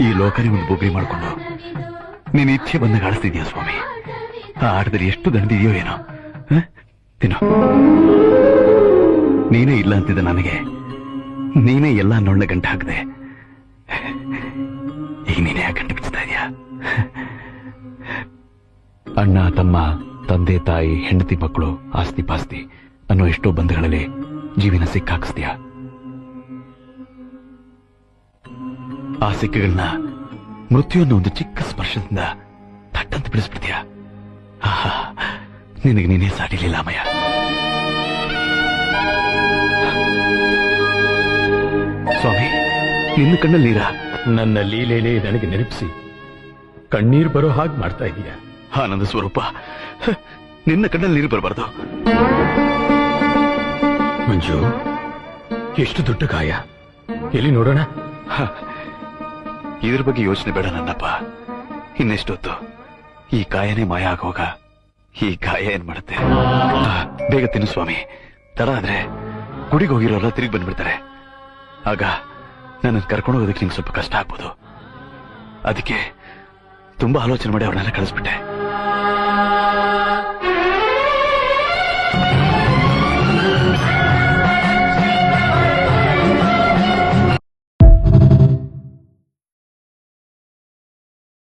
ಈ ಲೋಕನೇ ಒಂದು ಬೊಬ್ಬಿ ಮಾಡ್ಕೊಂಡು ನೀನು ಇಚ್ಛೆ ಬಂದಾಗ ಆಡಿಸ್ತಿದ್ಯಾ ಸ್ವಾಮಿ. ಆ ಆಟದಲ್ಲಿ ಎಷ್ಟು ದಂಡಿದೆಯೋ ಏನೋ. ತಿನ್ನು. ನೀನೇ ಇಲ್ಲ ಅಂತಿದ್ದ ನನಗೆ, ನೀನೇ ಎಲ್ಲ ಅನ್ನೋಣ ಗಂಟೆ ಹಾಕದೆ. ಈಗ ನೀನೇ ಆ ಗಂಟೆ ಬಿಚ್ತಾ ಇದೆಯಾ? ಅಣ್ಣ ತಮ್ಮ, ತಂದೆ ತಾಯಿ, ಹೆಂಡತಿ ಮಕ್ಕಳು, ಆಸ್ತಿ ಪಾಸ್ತಿ ಅನ್ನೋ ಎಷ್ಟೋ ಬಂಧಗಳಲ್ಲಿ ಜೀವಿನ ಸಿಕ್ಕಾಕಿಸ್ತೀಯ. ಆ ಸಿಕ್ಕುಗಳನ್ನ ಮೃತ್ಯು ಅನ್ನೋ ಒಂದು ಚಿಕ್ಕ ಸ್ಪರ್ಶದಿಂದ ತಟ್ಟಂತ ಬಿಡಿಸ್ಬಿಡ್ತೀಯ. ನಿನಗೆ ನೀನೇ ಸಾಟಿಲಿಲ್ಲ ಅಮ್ಮಯ್ಯ. ಸ್ವಾಮಿ, ನಿನ್ನ ಕಣ್ಣಲ್ಲಿ ನೀರ? ನನ್ನ ಲೀಲೆಲೆ ನನಗೆ ನೆನಪಿಸಿ ಕಣ್ಣೀರು ಬರೋ ಹಾಗೆ ಮಾಡ್ತಾ ಇದೀಯ. ಆನಂದ ಸ್ವರೂಪ, ನಿನ್ನ ಕಣ್ಣಲ್ಲಿ ನೀರು ಬರಬಾರ್ದು. ಮಂಜು, ಎಷ್ಟು ದೊಡ್ಡ ಗಾಯ, ಎಲ್ಲಿ ನೋಡೋಣ. ಇದ್ರ ಬಗ್ಗೆ ಯೋಚನೆ ಬೇಡ ನನ್ನಪ್ಪ. ಇನ್ನೆಷ್ಟೊತ್ತು ಈ ಗಾಯನೇ ಮಾಯ ಆಗುವಾಗ ಈ ಗಾಯ ಏನ್ ಮಾಡುತ್ತೆ? ಬೇಗ ತಿನ್ನು ಸ್ವಾಮಿ. ತಡ ಆದ್ರೆ ಗುಡಿಗೆ ಹೋಗಿರೋಲ್ಲ ತಿರುಗಿ ಬಂದ್ಬಿಡ್ತಾರೆ. ಆಗ ನನ್ನನ್ನು ಕರ್ಕೊಂಡು ಹೋಗೋದಕ್ಕೆ ನಿಂಗೆ ಸ್ವಲ್ಪ ಕಷ್ಟ ಆಗ್ಬೋದು. ಅದಕ್ಕೆ ತುಂಬಾ ಆಲೋಚನೆ ಮಾಡಿ ಅವ್ರನ್ನೆಲ್ಲ ಕಳಿಸ್ಬಿಟ್ಟೆ.